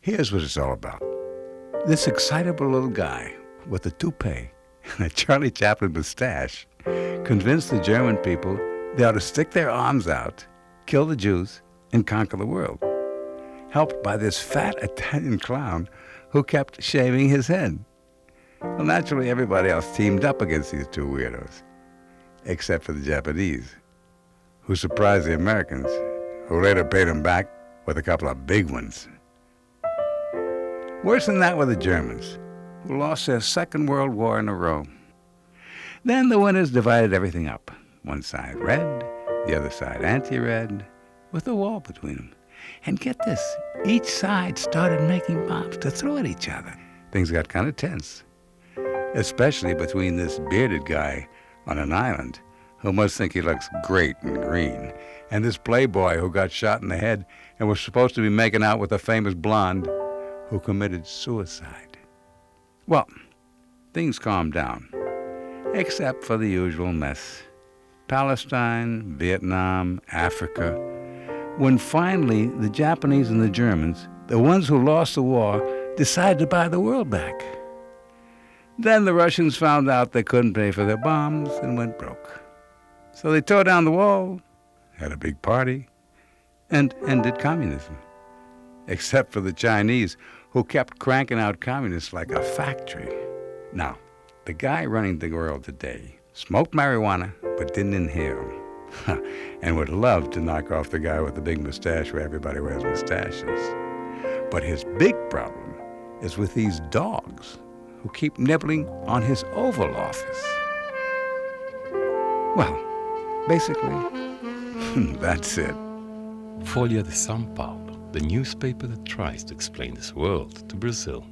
Here's what it's all about. This excitable little guy with a toupee and a Charlie Chaplin mustache convinced the German people they ought to stick their arms out, kill the Jews, and conquer the world, helped by this fat Italian clown who kept shaving his head. Well, naturally, everybody else teamed up against these two weirdos, except for the Japanese, who surprised the Americans, who later paid them back with a couple of big ones. Worse than that were the Germans, who lost their Second World War in a row. Then the winners divided everything up. One side red, the other side anti-red, with a wall between them. And get this, each side started making bombs to throw at each other. Things got kind of tense, especially between this bearded guy on an island who must think he looks great in green, and this playboy who got shot in the head and was supposed to be making out with a famous blonde who committed suicide. Well, things calmed down, except for the usual mess. Palestine, Vietnam, Africa. When finally the Japanese and the Germans, the ones who lost the war, decided to buy the world back. Then the Russians found out they couldn't pay for their bombs and went broke. So they tore down the wall, had a big party, and ended communism. Except for the Chinese, who kept cranking out communists like a factory. Now, the guy running the world today smoked marijuana but didn't inhale, and would love to knock off the guy with the big mustache where everybody wears mustaches. But his big problem is with these dogs who keep nibbling on his Oval Office. Well, basically, that's it. Folha de São Paulo, the newspaper that tries to explain this world to Brazil.